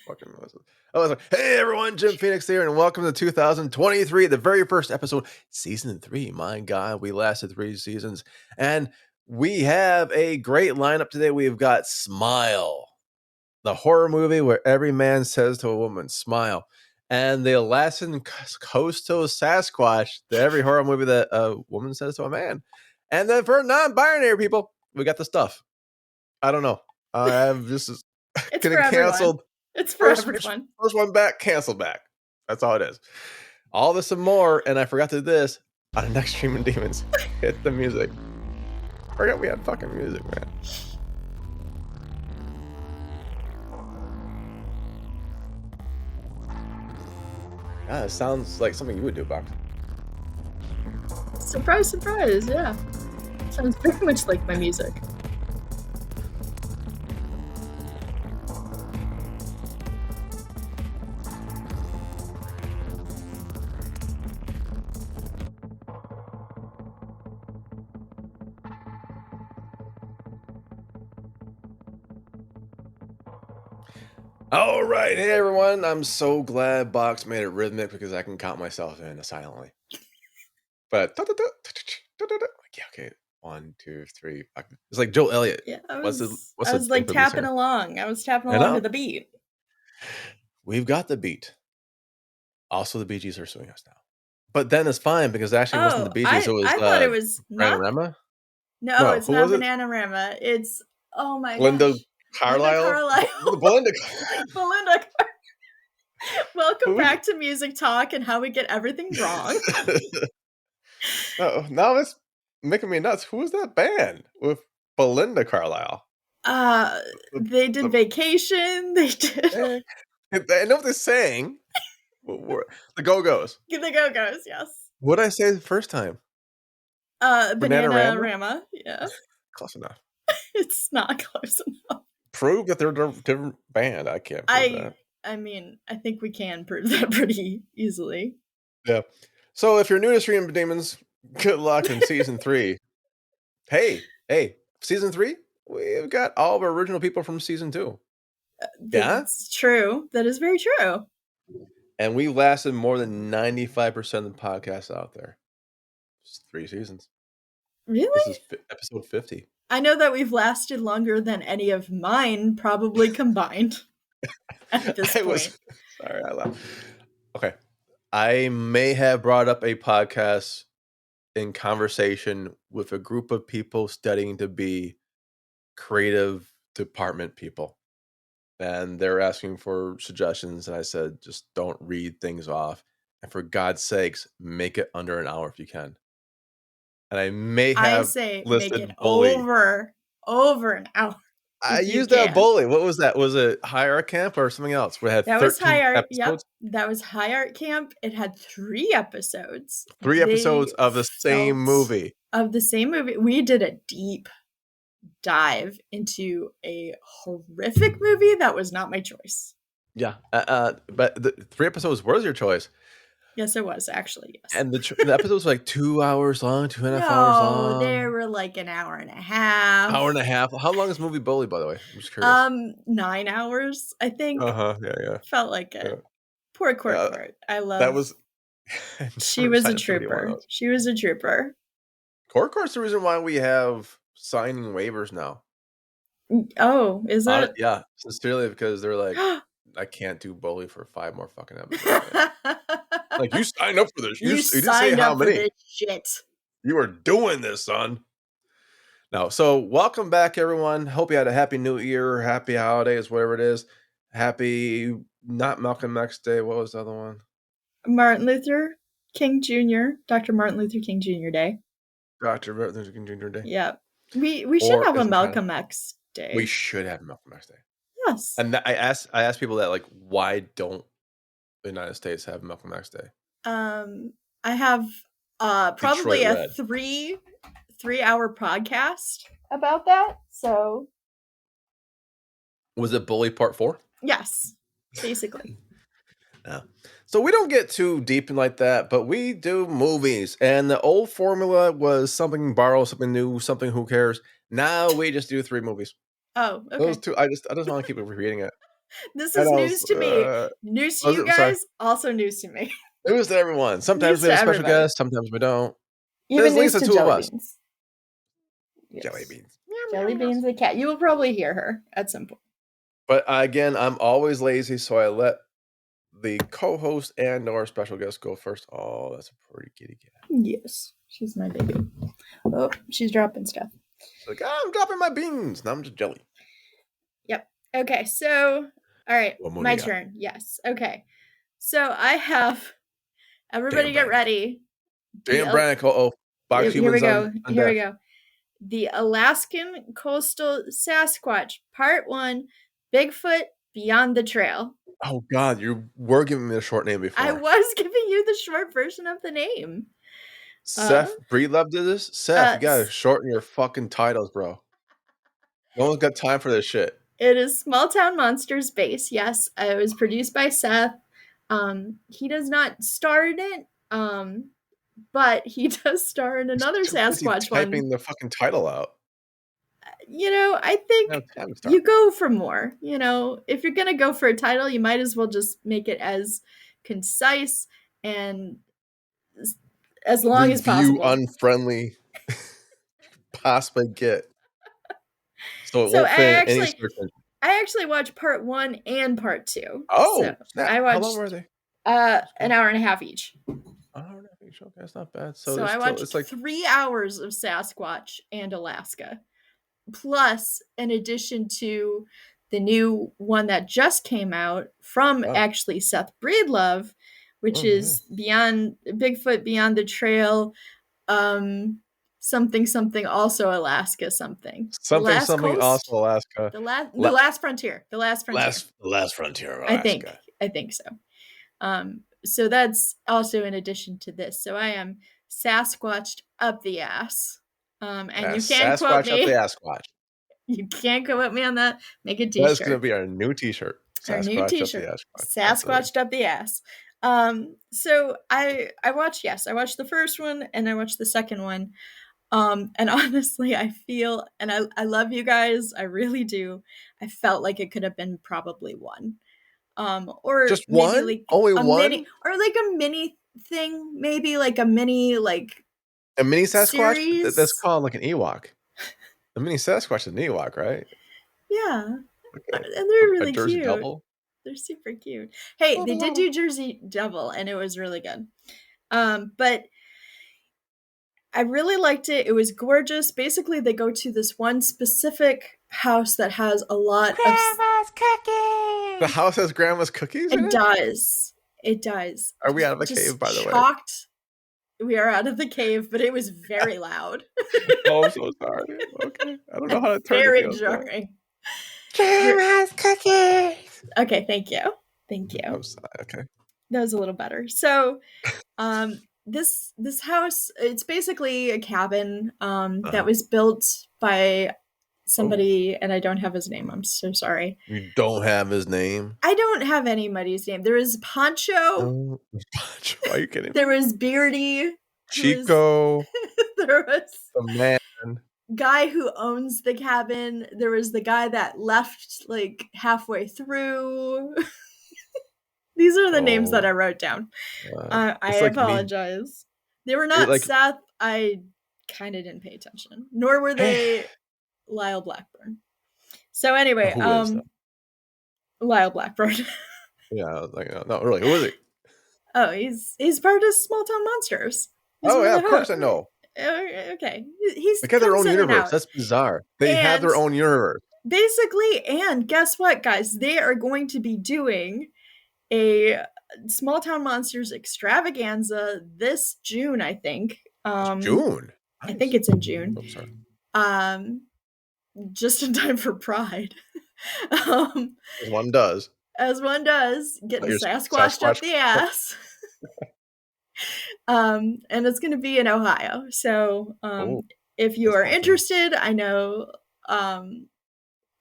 fucking was it? I was like, hey everyone, Jim Phoenix here, and welcome to 2023, the very first episode, season 3. My God, we lasted 3 seasons, and we have a great lineup today. We've got Smile, the horror movie where every man says to a woman, smile, and the Alaskan Coastal Sasquatch, the every horror movie that a woman says to a man. And then for non-binary people, we got the stuff. I don't know. This is getting canceled. It's for everyone. First one back, canceled back. That's all it is. All this and more, and I forgot to do this on the next Streamin Demons. Hit the music. Forgot we had fucking music, man. It sounds like something you would do, Box. Surprise, surprise, yeah. Sounds very much like my music. All right, hey everyone. I'm so glad Box made it rhythmic because I can count myself in silently. But yeah, okay, 1, 2, 3. It's like Joel Elliott. Yeah, I was like tapping along. I was tapping along to the beat. We've got the beat. Also, the Bee Gees are suing us now, but then it's fine because it actually wasn't the Bee Gees. I thought it was Bananarama. No, it's not Bananarama. It's my Linda Carlisle. Belinda. Belinda. Welcome back to Music Talk and how we get everything wrong. Now it's making me nuts. Who was that band with Belinda Carlisle? They did Vacation. They did. I know what they're saying. The Go-Go's. The Go-Go's, yes. What did I say the first time? Bananarama. Yeah. Close enough. It's not close enough. Prove that they're a different band. I can't prove that. I mean, I think we can prove that pretty easily. Yeah. So if you're new to Streamin Demons, good luck in season 3. Hey, season 3? We've got all of our original people from season 2. That's true. That is very true. And we lasted more than 95% of the podcasts out there. Just 3 seasons. Really? This is episode 50. I know that we've lasted longer than any of mine probably combined at this point. Sorry, I laughed. Okay. I may have brought up a podcast in conversation with a group of people studying to be creative department people. And they're asking for suggestions. And I said, just don't read things off. And for God's sakes, make it under an hour if you can. And I may have listed make it Bully. over an hour. I used that Bully. What was that? Was it High Art Camp or something else? We had that was High Art. Episodes? Yep, that was High Art Camp. It had 3 episodes. 3 episodes of the same movie. We did a deep dive into a horrific movie that was not my choice. Yeah, but the 3 episodes was your choice. Yes, it was actually. Yes, and the episodes were like 2 hours long, 2.5 hours long. They were like an hour and a half. Hour and a half. How long is movie Bully, by the way? I'm just curious. 9 hours, I think. Yeah. Felt like it. Poor Court. I love. That was. She was a trooper. She was a trooper. Court's the reason why we have signing waivers now. Oh, is it? Yeah, sincerely, because they're like, I can't do Bully for 5 more fucking episodes. Like, you signed up for this. You didn't say how many. For this shit. You are doing this, son. No, so welcome back, everyone. Hope you had a happy New Year, happy holidays, whatever it is. Happy, not Malcolm X Day. What was the other one? Martin Luther King Jr. Dr. Martin Luther King Jr. Day. Dr. Martin Luther King Jr. Day. Yeah, we should have a Malcolm X Day. We should have a Malcolm X Day. Yes. And I asked people that, like, why don't the United States have Malcolm X Day? I have probably a 3-hour podcast about that. So was it Bully Part 4? Yes, basically. Yeah. So we don't get too deep in like that, but we do movies. And the old formula was something borrow, something new, something who cares. Now we just do 3 movies. Oh, okay. Those 2, I just want to keep repeating it. This And is I news was, to me. News to you I'm sorry. guys, also news to me. News to everyone. Sometimes News we to have a special everybody. guest, sometimes we don't. Even There's news Lisa, to two of Jelly us. Beans. Jelly Yes. beans. Jelly Beans the cat. You will probably hear her at some point. But again, I'm always lazy, so I let the co-host and our special guest go first. Oh, that's a pretty kitty cat. Yes, she's my baby. Oh, she's dropping stuff. She's like, I'm dropping my beans. Now I'm just jelly. Yep. Okay, so all right, What more my you got? turn. Yes. Okay. So I have everybody Dan get Brannick. ready. Dan Brannick. Uh-oh. Box Here we humans go. on Here we deck. go. The Alaskan Coastal Sasquatch, Part 1, Bigfoot Beyond the Trail. Oh, God. You were giving me a short name before. I was giving you the short version of the name. Seth Breedlove did this? Seth, you gotta shorten your fucking titles, bro. No one's got time for this shit. It is Small Town Monsters base. Yes, it was produced by Seth. He does not star in it, but he does star in another He's too busy Sasquatch typing one. the fucking title out. I think you go for more. If you're gonna go for a title, you might as well just make it as concise and as long as possible. Unfriendly possibly get. So it won't fit in any search engine. I actually watched Part 1 and Part 2. Oh, so I watched. How long were they? An hour and a half each. An hour and a half each. Okay, that's not bad. So I watched 3 hours of Sasquatch and Alaska, plus in addition to the new one that just came out from actually Seth Breedlove, which is Beyond Bigfoot Beyond the Trail, something also Alaska something also Alaska. The last frontier. The last frontier of Alaska. I think so. So that's also in addition to this. So I am Sasquatched up the ass. And you can't quote me. Sasquatch up the Asquatch. You can't quote me on that. Make a t-shirt. That's going to be our new t-shirt. Our new t-shirt. Sasquatched up the ass. So I watched the first one and I watched the second one. And honestly, I feel, and I love you guys. I really do. I felt like it could have been probably one. Or just maybe one? Like only a one? Mini, or like a mini thing, maybe like a mini, like a mini Sasquatch? series? That's called like an Ewok. A mini Sasquatch is an Ewok, right? Yeah. Okay. And they're really Jersey cute. Devil? They're super cute. Hey, they did do Jersey Devil and it was really good. But I really liked it. It was gorgeous. Basically, they go to this one specific house that has a lot Grandma's cookies. The house has Grandma's cookies? It does. It does. Are we out of the cave, by the way? We are out of the cave, but it was very loud. Oh, I'm so sorry. Okay. I don't know how to turn it. Very jarring. Grandma's cookies. Okay, thank you. I'm sorry. Okay. That was a little better. So, this house, it's basically a cabin that was built by somebody, and I don't have his name. I'm so sorry. You don't have his name? I don't have anybody's name. There was Poncho. Poncho? Are you kidding me? There was Beardy. Chico. There was the man. Guy who owns the cabin. There was the guy that left like halfway through. These are the names that I wrote down. I apologize. They were not Seth. I kind of didn't pay attention. Nor were they Lyle Blackburn. So anyway, Lyle Blackburn. Yeah, not really. Who is he? Oh, he's part of Small Town Monsters. Of course I know. Okay. They got their own universe. That's bizarre. They have their own universe. Basically, and guess what, guys? They are going to be doing a Small Town Monsters extravaganza this June, I think. June? Nice. I think it's in June. I'm sorry. Just in time for Pride. As one does. Getting Sasquatched up the ass. And it's going to be in Ohio. So if you are interested, I know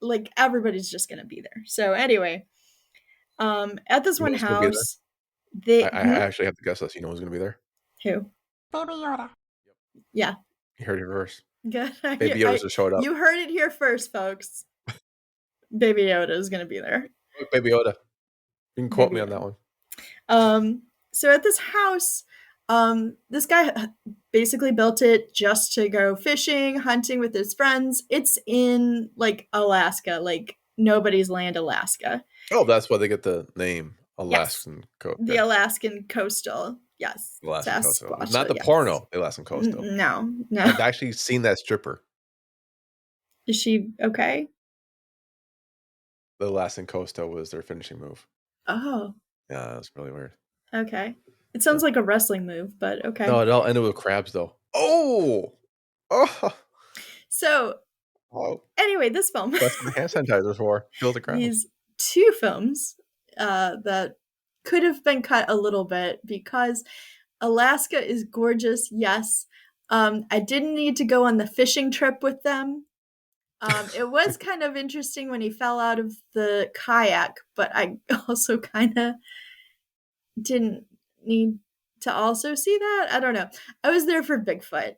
like everybody's just going to be there. So anyway, at this one house, I actually have to guess this. You know who's going to be there? Who? Baby Yoda. Yeah. You heard it first. Good. Baby Yoda just showed up. You heard it here first, folks. Baby Yoda is going to be there. Baby Yoda. You can quote me on that one. So at this house, this guy basically built it just to go fishing, hunting with his friends. It's in like Alaska, like nobody's land, Alaska. Oh, that's why they get the name Alaskan Coastal. The Alaskan Coastal, yes. Alaskan Coastal. Sasquatch, Not the porno, the Alaskan Coastal. No. I've actually seen that stripper. Is she okay? The Alaskan Coastal was their finishing move. Oh. Yeah, that's really weird. Okay. It sounds like a wrestling move, but okay. No, it all ended with crabs, though. Oh! So, anyway, this film. That's what hand sanitizer for. Kill the crabs. These two films that could have been cut a little bit because Alaska is gorgeous, yes. I didn't need to go on the fishing trip with them. It was kind of interesting when he fell out of the kayak, but I also kind of didn't need to also see that. I don't know. I was there for Bigfoot.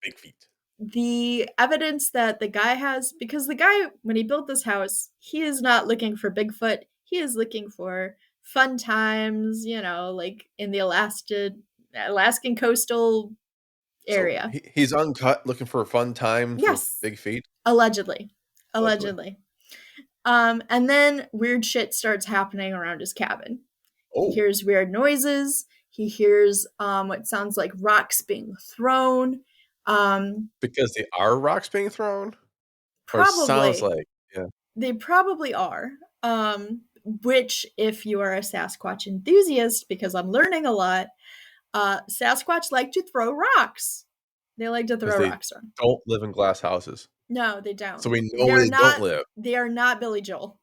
Big feet. The evidence that the guy has, because the guy, when he built this house, he is not looking for Bigfoot. He is looking for fun times, like in the Alaskan coastal area. So he's uncut looking for a fun time for big feet? Allegedly. And then weird shit starts happening around his cabin. Oh. He hears weird noises. He hears what sounds like rocks being thrown. Because they are rocks being thrown? Probably. Or sounds like, yeah. They probably are. Which, if you are a Sasquatch enthusiast, because I'm learning a lot, Sasquatch like to throw rocks. They like to throw rocks around. Don't live in glass houses. No, they don't. So we know where they don't live. They are not Billy Joel.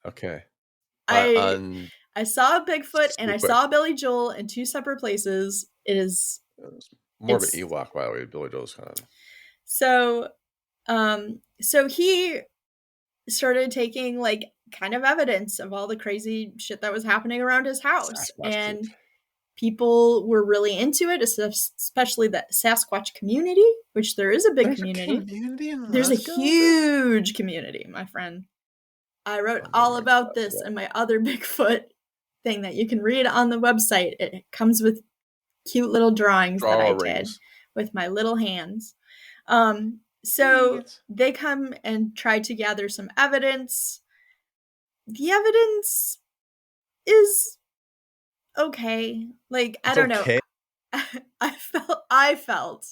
Okay. I saw a Bigfoot and I saw Billy Joel in two separate places. It's more of an Ewok, by the way. Billy Joel's kind of. So he started taking like kind of evidence of all the crazy shit that was happening around his house, and people were really into it, especially the Sasquatch community, which there is a big community. There's a huge community, my friend. I wrote all about this in my other Bigfoot thing that you can read on the website. It comes with cute little drawings that I did with my little hands. So they come and try to gather some evidence. The evidence is okay. Like, I don't know. I felt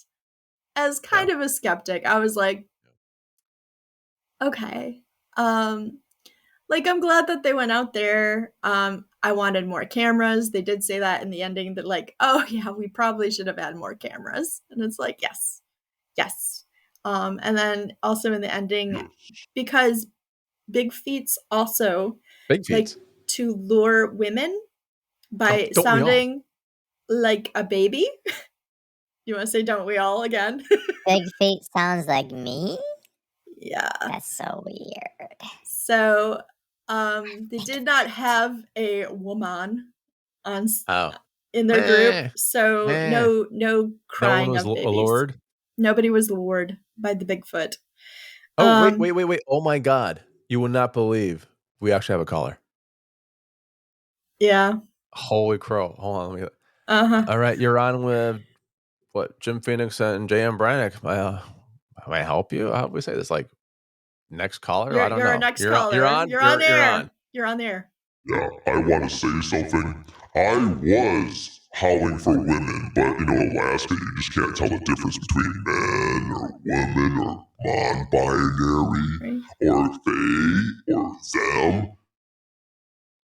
as kind of a skeptic. I was like, okay. Like, I'm glad that they went out there. I wanted more cameras. They did say that in the ending that like, oh yeah, we probably should have had more cameras. And it's like, yes. And then also in the ending, because big feets also like to lure women by sounding like a baby. You want to say "don't we all" again? Big feet sounds like me? Yeah. That's so weird. So they did not have a woman on in their group, so no crying of babies. Allured? Nobody was lured by the Bigfoot. Oh, wait. Oh my God. You will not believe we actually have a caller. Yeah. Holy crow. Hold on. All right. You're on with Jim Phoenix and J.M. Brannick. May I help you? How do we say this? Like next caller? I don't know. You're our next caller. You're on there. You're on there. Yeah, I want to say something. I was howling for women, but Alaska, you just can't tell the difference between men or women or non-binary or they or them.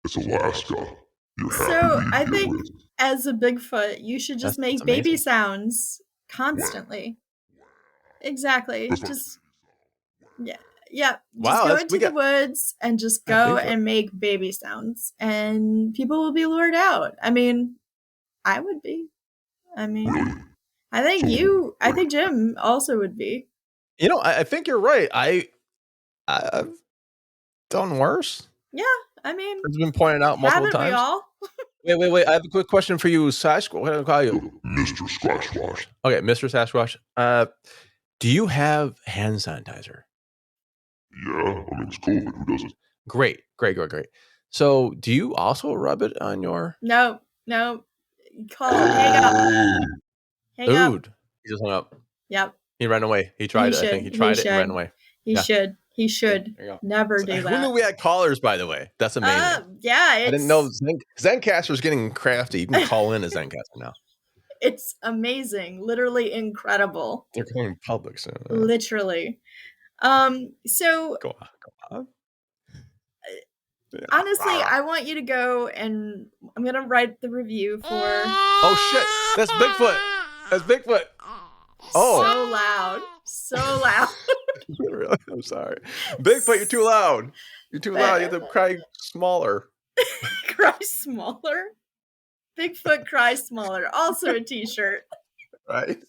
It's Alaska. So I think as a Bigfoot, you should just make baby sounds constantly. Exactly. Just yeah. Just go into the woods and just go and make baby sounds, and people will be lured out. I mean, I would be. I mean, I think Jim also would be. I think you're right. I've done worse. Yeah, I mean, it's been pointed out multiple times. We all? Wait. I have a quick question for you, Sasquatch. What do I call you? Mr. Squatch. Okay, Mr. Sasquatch. Do you have hand sanitizer? Yeah, I mean, it's cool, but who doesn't? Great. So, do you also rub it on your? No. Call. Hang up. Hang up. Dude, he just hung up. Yep. He ran away. He tried it. I think he tried it and ran away. He should never do that. Who knew we had callers, by the way? That's amazing. Yeah, I didn't know Zencaster's getting crafty. You can call in a Zencaster now. It's amazing. Literally incredible. They're going public soon. Literally. So go on. Honestly, I want you to go and I'm gonna write the review for. Oh shit! That's Bigfoot. Oh, So loud. Really? I'm sorry, Bigfoot. You're too loud. You have to cry smaller. Cry smaller. Bigfoot cry smaller. Also a T-shirt. Right.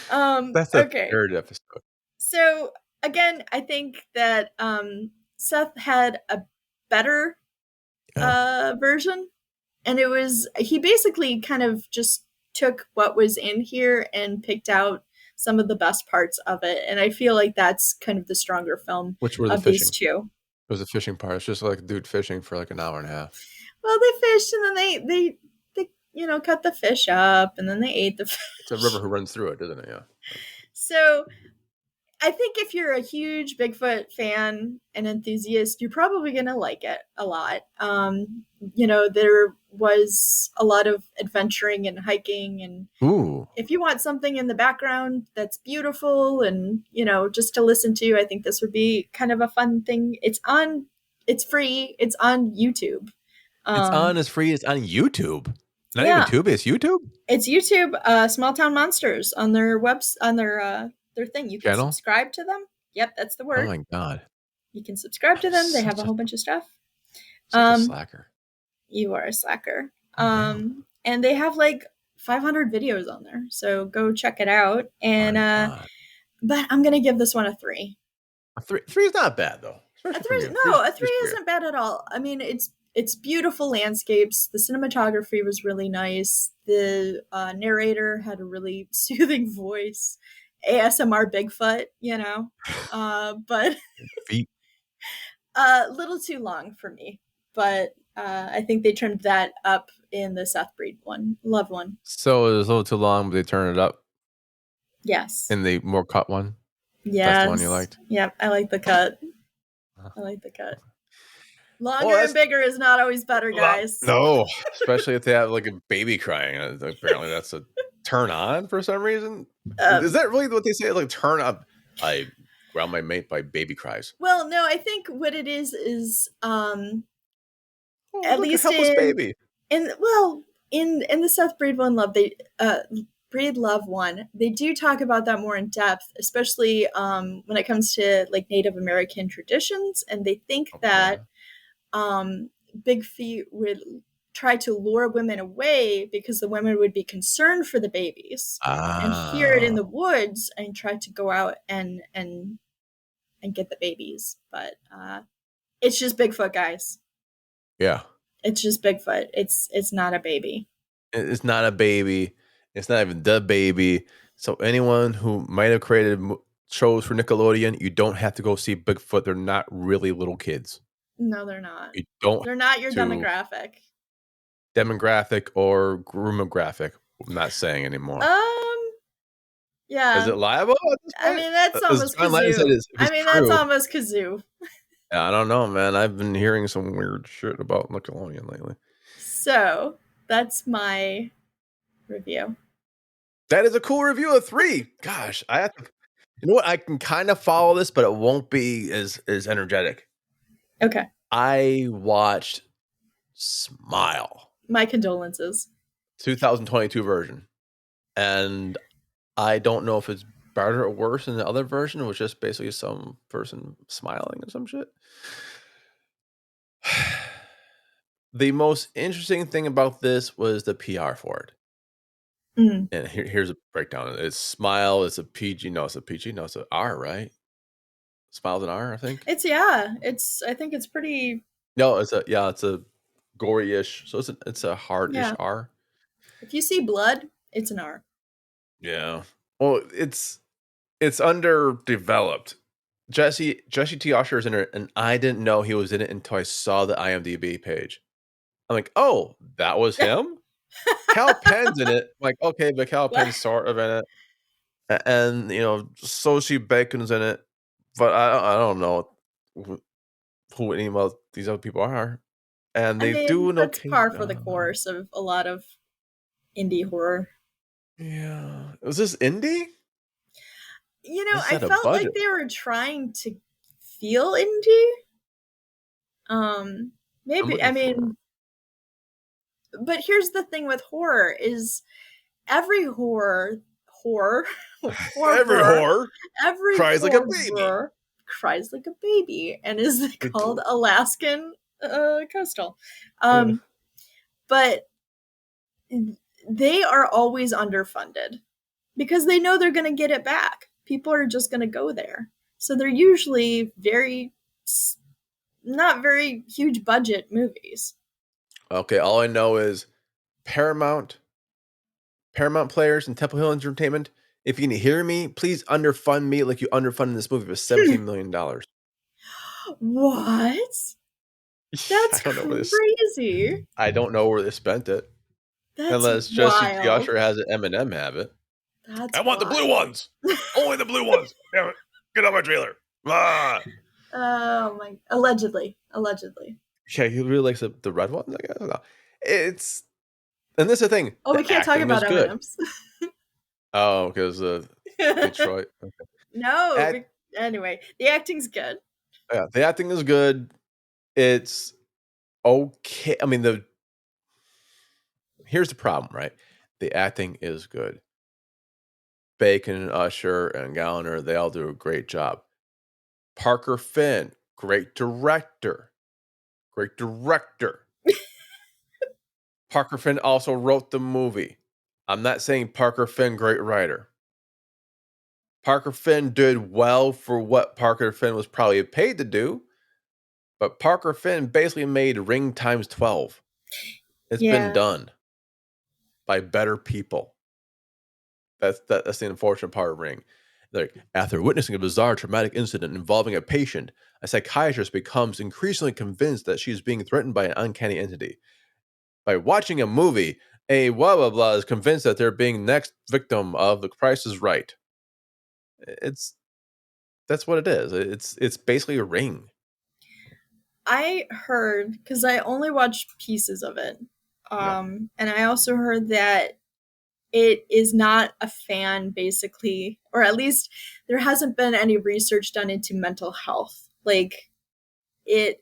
That's a okay. third episode. So again, I think that Seth had a better version, and he basically kind of just took what was in here and picked out some of the best parts of it, and I feel like that's kind of the stronger film. Which were of these two. It was the fishing part. It's just like a dude fishing for like an hour and a half. Well, they fished and then they cut the fish up and then they ate the fish. It's a river who runs through it, isn't it? Yeah. So I think if you're a huge Bigfoot fan and enthusiast, you're probably going to like it a lot. There was a lot of adventuring and hiking, and if you want something in the background that's beautiful and, just to listen to, I think this would be kind of a fun thing. It's free. It's on YouTube. It's free. It's on YouTube. Not even Tubi, it's YouTube? It's YouTube, Small Town Monsters on their their thing. You can subscribe to them. Yep, that's the word. Oh my god. You can subscribe to them. They have a whole bunch of stuff. Such a slacker. You are a slacker. And they have like 500 videos on there. So go check it out. And but I'm gonna give this one a 3. A 3 is not bad though. A 3 isn't bad at all. I mean, it's beautiful landscapes. The cinematography was really nice. The narrator had a really soothing voice. ASMR Bigfoot, but a little too long for me. But I think they turned that up in the Seth Breed one, Love one. So it was a little too long, but they turned it up? Yes. In the more cut one? Yes. That's the one you liked? Yep, I like the cut. Longer and bigger is not always better, guys. No, especially if they have like a baby crying. Apparently that's a turn on for some reason. Is that really what they say? Like turn up? I ground my mate by baby cries. Well, no, I think what it is at least helpless baby. In the Seth Breed one, Breed Love one, they do talk about that more in depth, especially when it comes to like Native American traditions, and they think that Big Feet would try to lure women away because the women would be concerned for the babies and hear it in the woods and try to go out and get the babies. But it's just Bigfoot, guys. Yeah. It's just Bigfoot. It's not a baby. It's not a baby. It's not even the baby. So anyone who might have created shows for Nickelodeon, you don't have to go see Bigfoot. They're not really little kids. No, they're not. They're not your demographic. Demographic or groomographic. I'm not saying anymore. Yeah. Is it liable? I mean, that's almost kazoo. That's almost kazoo. Yeah, I don't know, man. I've been hearing some weird shit about Nickelodeon lately. So that's my review. That is a cool review of 3. Gosh, I have to. You know what? I can kind of follow this, but it won't be as energetic. Okay. I watched Smile. My condolences. 2022 version. And I don't know if it's better or worse than the other version. It was just basically some person smiling or some shit. The most interesting thing about this was the PR for it. Mm. And here's a breakdown. It's Smile. It's a PG. No, it's a PG. No, it's an R, right? Smile's an R, I think. I think it's pretty. No, it's a gory-ish. So it's a hard-ish R. If you see blood, it's an R. Yeah. Well, it's underdeveloped. Jesse T. Usher is in it, and I didn't know he was in it until I saw the IMDb page. I'm like, oh, that was him? Cal Penn's in it. I'm like, okay, but Cal Penn's sort of in it. And, Sosie Bacon's in it. But I don't know who any of these other people are. And they do an that's okay par for the job. course of a lot of indie horror. Yeah. Was this indie? I felt like they were trying to feel indie. Maybe, but here's the thing with horror is every horror every horror cries like a baby. Cries like a baby and is called Alaskan Coastal. But they are always underfunded because they know they're going to get it back. People are just going to go there. So they're usually not very huge budget movies. Okay, all I know is Paramount players and Temple Hill Entertainment. If you can hear me, please underfund me like you underfunded this movie with $17 million. What? That's crazy. I don't know where they spent it. That's unless Jesse T. Usher has it, Eminem have it. I want the blue ones. Only the blue ones. Damn it. Get off my trailer. Ah. Oh my! Allegedly. Yeah, he really likes the red ones. I guess. No. It's and this is the thing. Oh, we can't talk about M&Ms. Oh, because Detroit. Okay. No. Anyway, the acting's good. Yeah, the acting is good. It's okay. I mean, here's the problem, right? The acting is good. Bacon and Usher and Gallagher, they all do a great job. Parker Finn, great director. Parker Finn also wrote the movie. I'm not saying Parker Finn, great writer. Parker Finn did well for what Parker Finn was probably paid to do, but Parker Finn basically made Ring times 12. It's been done by better people. That's the unfortunate part of Ring. Like, after witnessing a bizarre traumatic incident involving a patient, a psychiatrist becomes increasingly convinced that she is being threatened by an uncanny entity. By watching a movie, a blah blah blah is convinced that they're being next victim of The Price is Right. That's what it is. It's basically a Ring. I heard, because I only watched pieces of it, and I also heard that it is not a fan, basically, or at least there hasn't been any research done into mental health. Like, it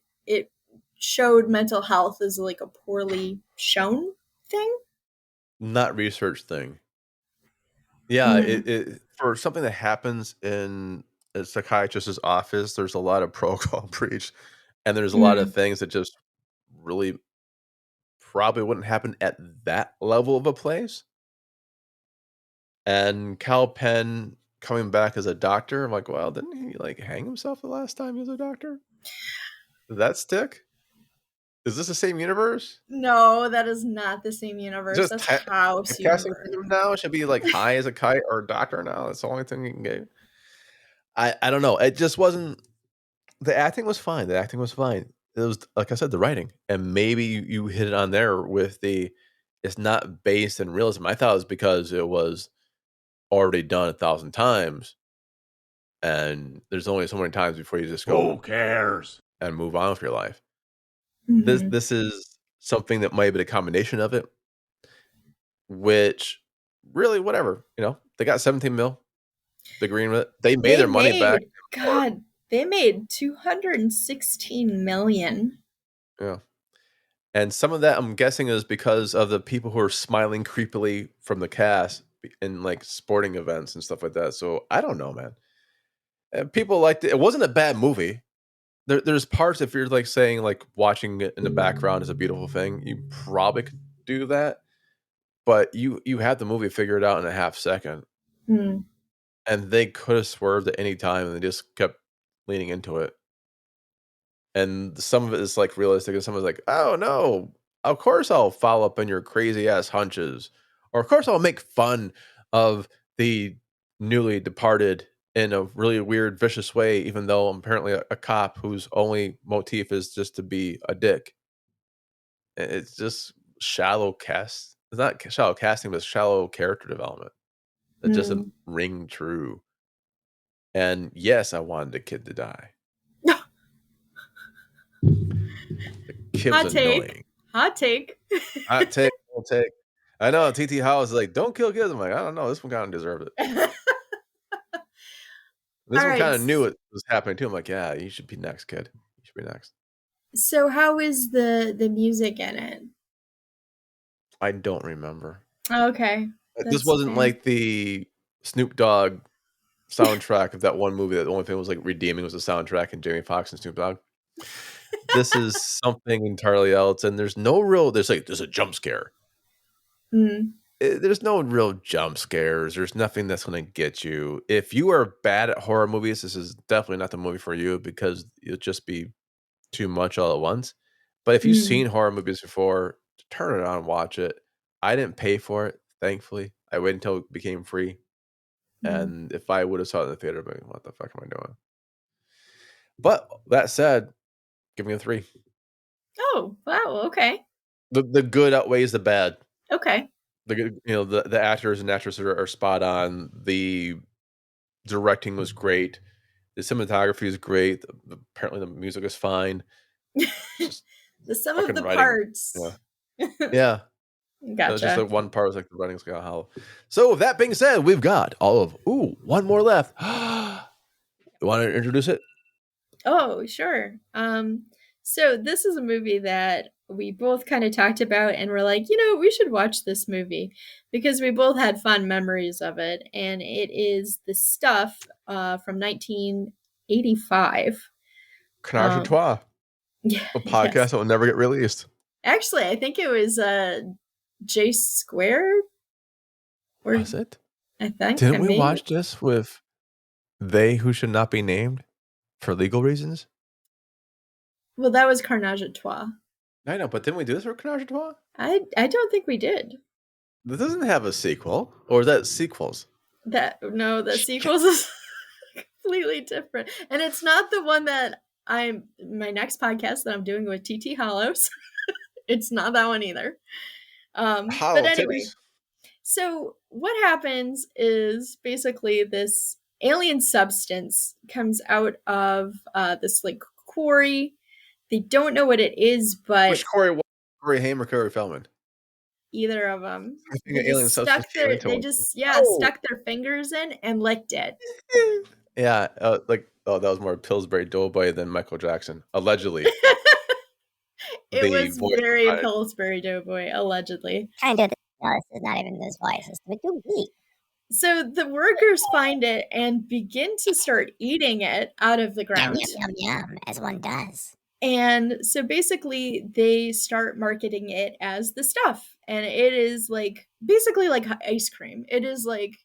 showed mental health as like a poorly shown thing. Not research thing. Yeah, it for something that happens in a psychiatrist's office, there's a lot of protocol breach, and there's a lot of things that just really probably wouldn't happen at that level of a place. And Cal Penn coming back as a doctor, I'm like, well, didn't he like hang himself the last time he was a doctor? Did that stick? Is this the same universe? No, that is not the same universe. Just that's House casting him now should be like high as a kite or a doctor now. That's the only thing you can get. I don't know. It just wasn't. The acting was fine. It was, like I said, the writing, and maybe you hit it on there with it's not based in realism. I thought it was because it was already done 1,000 times, and there's only so many times before you just go, who cares, and move on with your life. This is something that might be a combination of it, which really, whatever, they got 17 mil. The green, they made their money back. God, they made $216 million. Yeah. And some of that, I'm guessing, is because of the people who are smiling creepily from the cast in like sporting events and stuff like that. So I don't know, man. And people liked it. It wasn't a bad movie. There's parts, if you're like saying like watching it in the background is a beautiful thing, you probably could do that. But you had the movie figured out in a half second. And they could have swerved at any time, and they just kept leaning into it. And some of it is like realistic, and some is like, oh no, of course I'll follow up on your crazy ass hunches, or of course I'll make fun of the newly departed in a really weird, vicious way, even though I'm apparently a cop whose only motif is just to be a dick. It's just shallow cast. It's not shallow casting, but shallow character development that doesn't ring true. And yes, I wanted the kid to die. The kid was annoying. Hot take. Hot take. Hot take. I know TT House is like, don't kill kids. I'm like, I don't know. This one kind of deserved it. This one kind of knew it was happening too. I'm like, yeah, you should be next, kid. You should be next. So how is the music in it? I don't remember. Okay. This wasn't like the Snoop Dogg soundtrack of that one movie that the only thing was like redeeming was the soundtrack and Jamie Foxx and Snoop Dogg. This is something entirely else, and there's a jump scare. There's no real jump scares. There's nothing that's going to get you. If you are bad at horror movies, this is definitely not the movie for you because it'll just be too much all at once. But if you've seen horror movies before, turn it on, watch it. I didn't pay for it, thankfully. I waited until it became free. And if I would have saw it in the theater, I'd be like, what the fuck am I doing? But that said, give me a 3. Oh, wow. Okay. The good outweighs the bad. Okay. The actors and actresses are spot on. The directing was great. The cinematography is great. Apparently, the music is fine. The sum of the parts. Yeah. Gotcha. Just like one part was like the writing's got hollow. So with that being said, we've got one more left. You want to introduce it? Oh, sure. So this is a movie that we both kind of talked about and we're like, we should watch this movie because we both had fond memories of it. And it is The Stuff from 1985. Canard à Trois. Yeah, a podcast that will never get released. Actually, I think it was J Squared. Was it? I think. Didn't we watch this with They Who Should Not Be Named for legal reasons? Well, that was Carnage à Trois. I know, but didn't we do this for Carnage à Trois? I don't think we did. This doesn't have a sequel, or is that sequels? The sequels is completely different, and it's not the one that my next podcast that I'm doing with TT Hollows. It's not that one either. But anyway, so what happens is basically this alien substance comes out of this like quarry. They don't know what it is, but which quarry? Corey Haim or Corey Feldman? Either of them. I think an alien substance. Stuck their fingers in and licked it. Yeah, that was more Pillsbury Doughboy than Michael Jackson, allegedly. It was very Pillsbury Doughboy, allegedly. Kind of. No, this is not even this voice. It's like, so the workers find it and begin to start eating it out of the ground. Yum, yum, yum, as one does. And so basically they start marketing it as The Stuff. And it is like basically like ice cream. It is like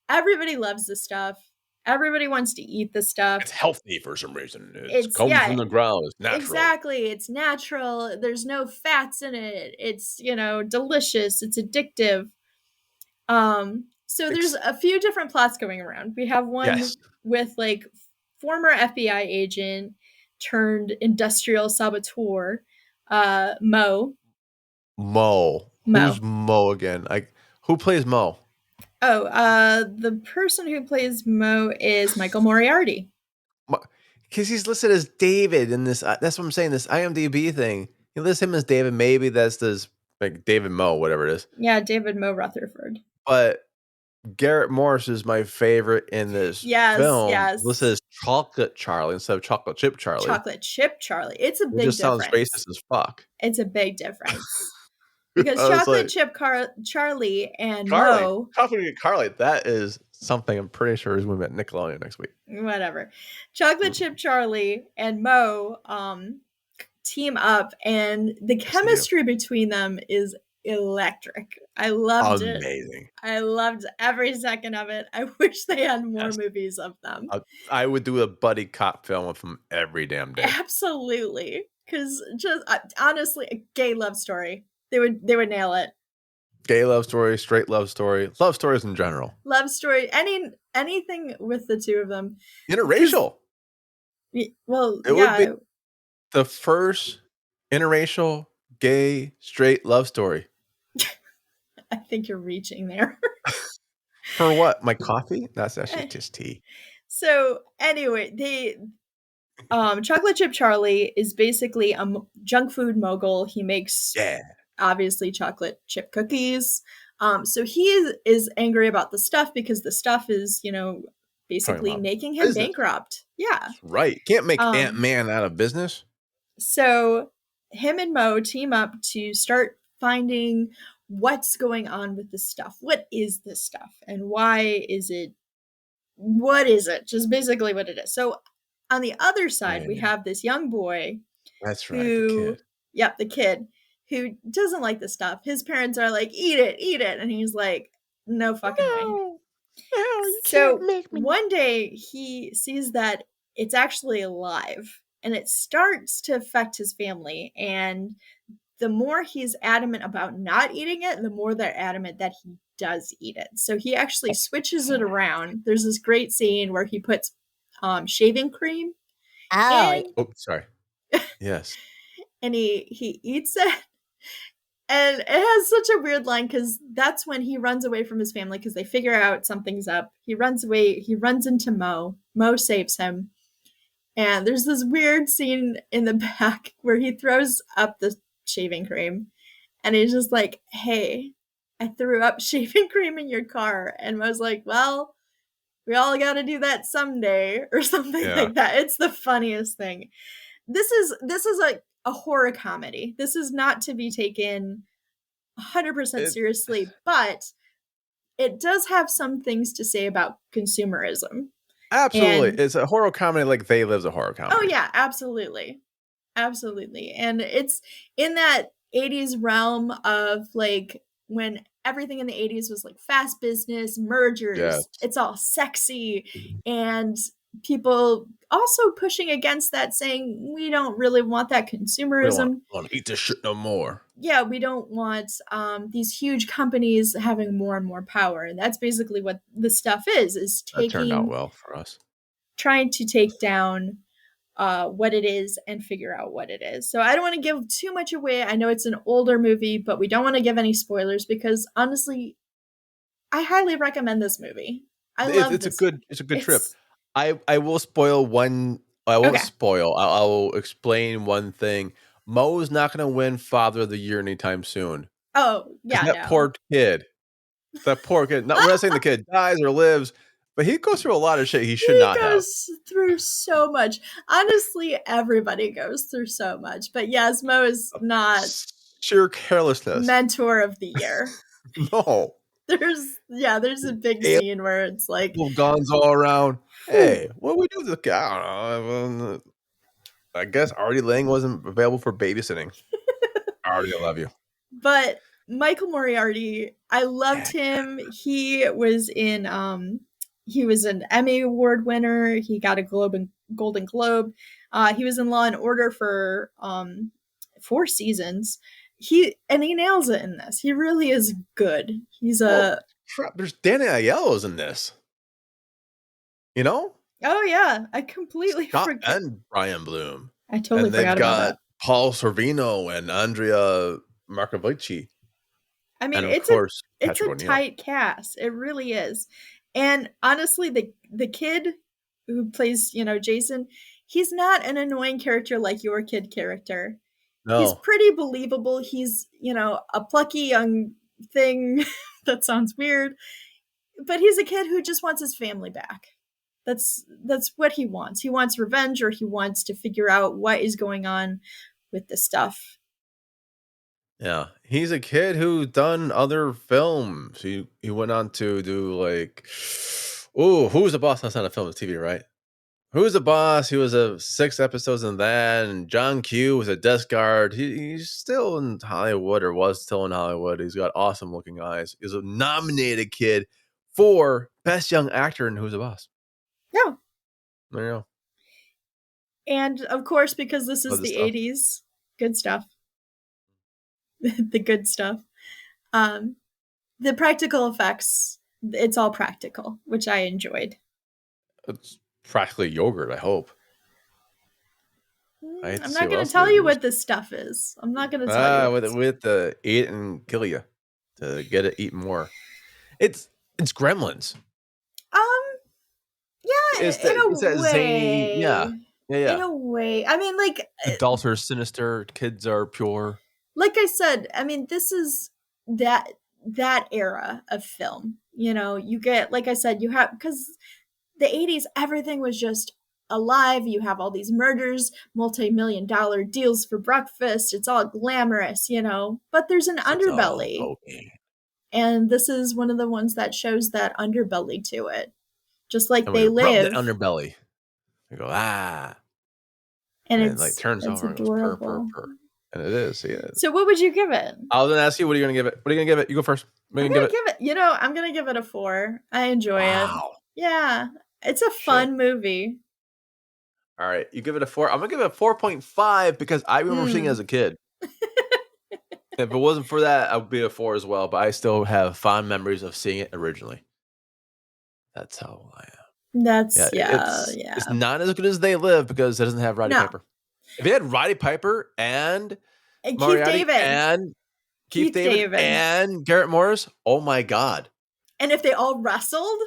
everybody loves the stuff. Everybody wants to eat the stuff. It's healthy for some reason. It comes from the ground. It's natural. Exactly. It's natural. There's no fats in it. It's, delicious. It's addictive. So there's a few different plots going around. We have one with like former FBI agent turned industrial saboteur, Mo. Who's Mo again? Who plays Mo? Oh, the person who plays Mo is Michael Moriarty. Because he's listed as David in this. That's what I'm saying. This IMDb thing. He lists him as David. Maybe that's this like David Mo, whatever it is. Yeah, David Mo Rutherford. But Garrett Morris is my favorite in this film. Yes. Listed as Chocolate Charlie instead of Chocolate Chip Charlie. Chocolate Chip Charlie. It's a big difference. It just sounds racist as fuck. It's a big difference. Because Chocolate Chip Charlie and Mo. Chocolate Charlie, that is something I'm pretty sure is moving at Nickelodeon next week. Whatever. Chocolate Chip Charlie and Mo team up, and the chemistry between them is electric. I loved it. Amazing. I loved every second of it. I wish they had more movies of them. I would do a buddy cop film with them every damn day. Absolutely. Because just honestly, a gay love story. They would nail it. Gay love story, straight love story, love stories in general. Love story, anything with the two of them. Interracial. Well, it would be the first interracial gay straight love story. I think you're reaching there. For what? My coffee? That's actually just tea. So anyway, Chocolate Chip Charlie is basically a junk food mogul. He makes obviously chocolate chip cookies. So he is angry about the stuff because the stuff is, basically making him bankrupt. Yeah. That's right. Can't make Ant-Man out of business. So him and Mo team up to start finding what's going on with this stuff. What is this stuff? And why is it? What is it? Just basically what it is. So on the other side, we have this young boy. That's right, the kid. Yep, the kid who doesn't like the stuff. His parents are like, eat it. And he's like, no fucking way. No, you can't make me. One day he sees that it's actually alive and it starts to affect his family. And the more he's adamant about not eating it, the more they're adamant that he does eat it. So he actually switches it around. There's this great scene where he puts shaving cream. Oh, sorry. Yes. And he eats it. And it has such a weird line because that's when he runs away from his family because they figure out something's up. He runs away. He runs into Mo. Mo saves him. And there's this weird scene in the back where he throws up the shaving cream. And he's just like, hey, I threw up shaving cream in your car. And Mo's like, well, we all got to do that someday or something like that. It's the funniest thing. This is like a horror comedy. This is not to be taken 100% seriously, but it does have some things to say about consumerism. Absolutely. It's a horror comedy like They Live's a horror comedy. Oh, yeah, absolutely. Absolutely. And it's in that 80s realm of like when everything in the 80s was like fast business, mergers, it's all sexy, and people also pushing against that, saying we don't really want that consumerism. We don't want to eat this shit no more. Yeah, we don't want these huge companies having more and more power. And that's basically what the stuff is taking. That turned out well for us. Trying to take down what it is and figure out what it is. So I don't want to give too much away. I know it's an older movie, but we don't want to give any spoilers because honestly, I highly recommend this movie. It's a good trip. I will spoil one. I won't spoil. I will explain one thing. Mo's not going to win Father of the Year anytime soon. Oh, yeah. That poor kid. That poor kid. We're not saying the kid dies or lives, but he goes through a lot of shit he should not have. He goes through so much. Honestly, everybody goes through so much. But yes, Mo is not sheer carelessness. Mentor of the Year. No. There's a big scene where it's like guns all around. Hey, what do we do with the guy? I don't know. I guess Artie Lang wasn't available for babysitting. Artie, I love you. But Michael Moriarty, I loved him. He was an Emmy Award winner. He got a Golden Globe. He was in Law and Order for 4 seasons. He nails it in this. He really is good. He's there's Danny Aiello's in this. You know? Oh yeah, I completely forgot. And Brian Bloom. I totally forgot about that. Paul Sorvino and Andrea Marcovici. I mean, it's a tight cast. It really is. And honestly, the kid who plays, Jason, he's not an annoying character like your kid character. No. He's pretty believable. He's, a plucky young thing. That sounds weird. But he's a kid who just wants his family back. That's what he wants. He wants revenge, or he wants to figure out what is going on with the stuff. Yeah, he's a kid who's done other films. He went on to do like, Who's the Boss? That's not a film, it's TV, right? Who's the Boss? He was 6 episodes in that, and John Q was a desk guard. He's still in Hollywood, or was still in Hollywood. He's got awesome looking eyes. He's a nominated kid for Best Young Actor in Who's the Boss. Yeah. There you go. And of course, because this is the 80s, good stuff. The good stuff. The practical effects it's all practical, which I enjoyed. It's practically yogurt, I hope. I'm not going to tell you what this stuff is. I'm not going to tell you. With the eat it and kill you to get it eat more. It's Gremlins. Yeah, in a way. Zany, yeah. In a way. I mean, like, adults are sinister, kids are pure. Like I said, I mean, this is that era of film. You know, you get, like I said, you have, because the 80s, everything was just alive. You have all these murders, multi-million-dollar deals for breakfast. It's all glamorous, you know, but there's an underbelly. And this is one of the ones that shows that underbelly to it. Just like and they live. Rub the underbelly. You go, and it like turns over adorable. and goes purr. And it is. Yeah. So what would you give it? I was going to ask you, what are you going to give it? What are you going to give it? You go first. I'm going to give it, you know, I'm going to give it a 4. I enjoy it. Yeah. It's a fun movie. All right. You give it a 4. I'm going to give it a 4.5 because I remember seeing it as a kid. If it wasn't for that, I would be a 4 as well. But I still have fond memories of seeing it originally. That's how I am. That's, It's not as good as They Live because it doesn't have Roddy Piper. If it had Roddy Piper and Keith David and Garrett Morris, oh my God. And if they all wrestled?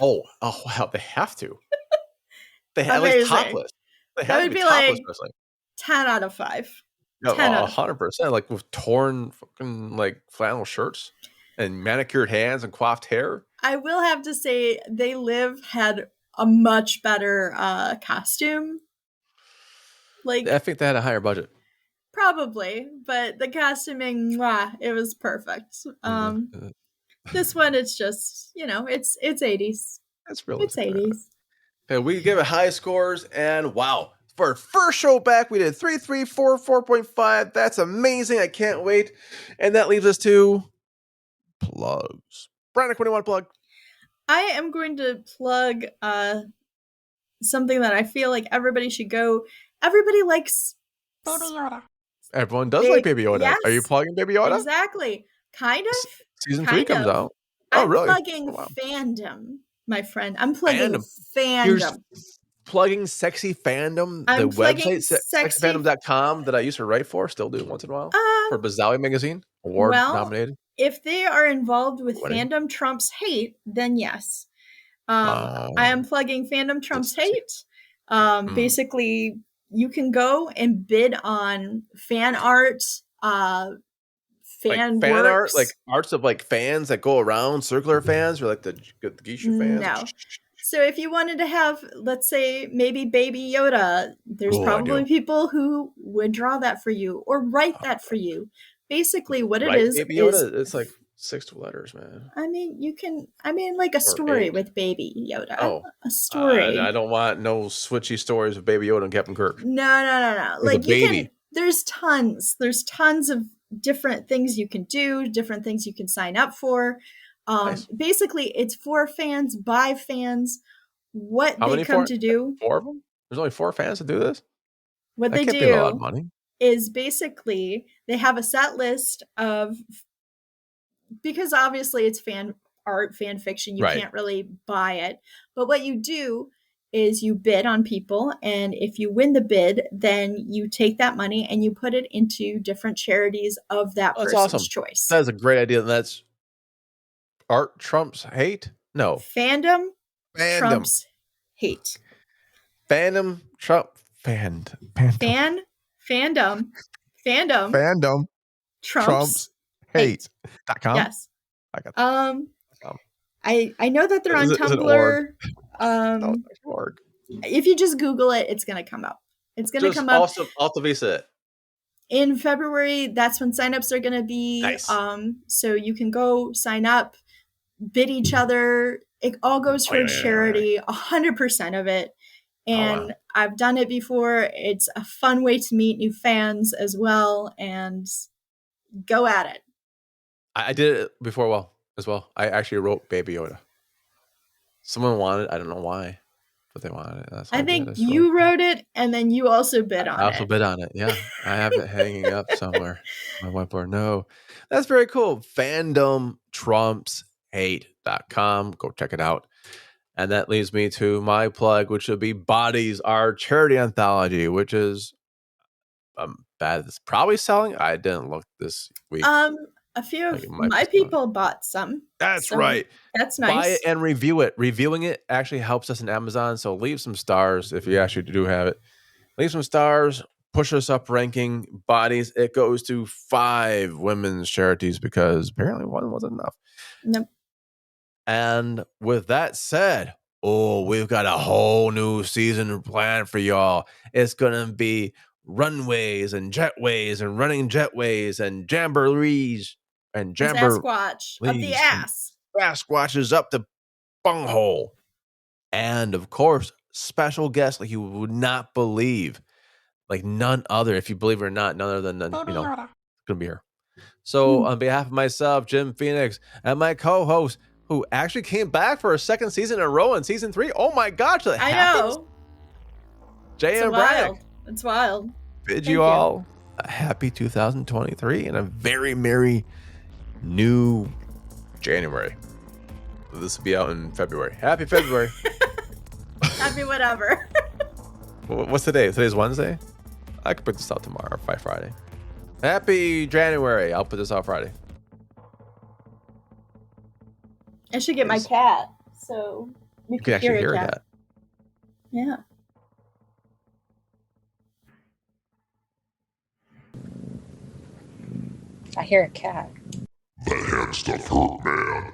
Oh wow, they have to. They have like topless. That would be like wrestling. 10 out of 5. No, 100%. Like with torn fucking like flannel shirts and manicured hands and coiffed hair. I will have to say They Live had a much better costume. Like, I think they had a higher budget. Probably, but the costuming, it was perfect. This one, it's just, you know, it's 80s. It's really 80s. And we give it high scores, and wow. For our first show back, we did 3, 3, 4, 4.5. That's amazing. I can't wait. And that leaves us to plugs. Brandon, what do you want to plug? I am going to plug something that I feel like everybody should go. Everybody likes Baby Yoda. Everyone does like Baby Yoda. Yes, are you plugging Baby Yoda? Exactly. Kind of. Season 3 comes out. I'm plugging fandom, my friend. I'm plugging fandom. You're plugging sexy fandom. I'm the website, sexyfandom.com, that I used to write for, still do once in a while. For Bazawi Magazine. Award nominated. If they are involved with Fandom Trumps Hate, then yes. I am plugging Fandom Trumps Hate. Basically, you can go and bid on fan art, fan art, like arts of like fans that go around, circular fans, or like the Geisha fans. No. So if you wanted to have, let's say, maybe Baby Yoda, there's probably people who would draw that for you or write that for you. Basically, what it is, Baby Yoda, it's like 6 letters, man. I mean, like a story with Baby Yoda. Oh, a story. I don't want no switchy stories of Baby Yoda and Captain Kirk. No. Like there's tons of different things you can do, different things you can sign up for. Basically, it's for fans, by fans. What they come to do. 4 of them? There's only 4 fans to do this? What they do. Be a lot of money. Is basically they have a set list of, because obviously it's fan art, fan fiction, you can't really buy it. But what you do is you bid on people, and if you win the bid, then you take that money and you put it into different charities of that person's choice. That's a great idea. That's art trumps hate? No. Fandom trumps hate. Fandom trumps hate.com. Yes. I got that. I know that they're on Tumblr. No, it's org. If you just Google it, it's gonna come up. It's gonna come up. Alta Vista. In February, that's when signups are gonna be. Nice. So you can go sign up, bid each other. It all goes for charity, 100% of it. And I've done it before. It's a fun way to meet new fans as well, and go at it. I did it before as well. I actually wrote Baby Yoda. Someone wanted, I don't know why, but they wanted it. I think you wrote it, and then you also bid on it. I also bid on it, yeah. I have it hanging up somewhere on my whiteboard. No. That's very cool. Fandom trumps hate.com. Go check it out. And that leads me to my plug, which would be Bodies, our charity anthology, which is bad. It's probably selling. I didn't look this week. A few of my people bought some. That's right. That's nice. Buy it and review it. Reviewing it actually helps us in Amazon. So leave some stars if you actually do have it. Leave some stars. Push us up ranking. Bodies. It goes to 5 women's charities because apparently one wasn't enough. Nope. And with that said, we've got a whole new season planned for y'all. It's gonna be runways and jetways and running jetways and jamborees and Sasquatch up the ass. Sasquatches up the bunghole. And of course, special guests like you would not believe. Like none other, if you believe it or not, none other than gonna be here. So on behalf of myself, Jim Phoenix, and my co-host, who actually came back for a second season in a row in season 3. Oh my gosh, that happens. Know. Jay and Braddock. It's wild. Bid you all a happy 2023 and a very merry new January. This will be out in February. Happy February. Happy whatever. What's today? Today's Wednesday? I could put this out tomorrow by Friday. Happy January. I'll put this out Friday. I should get my cat so you can actually hear that. Yeah. I hear a cat. That hand stuff hurt, man.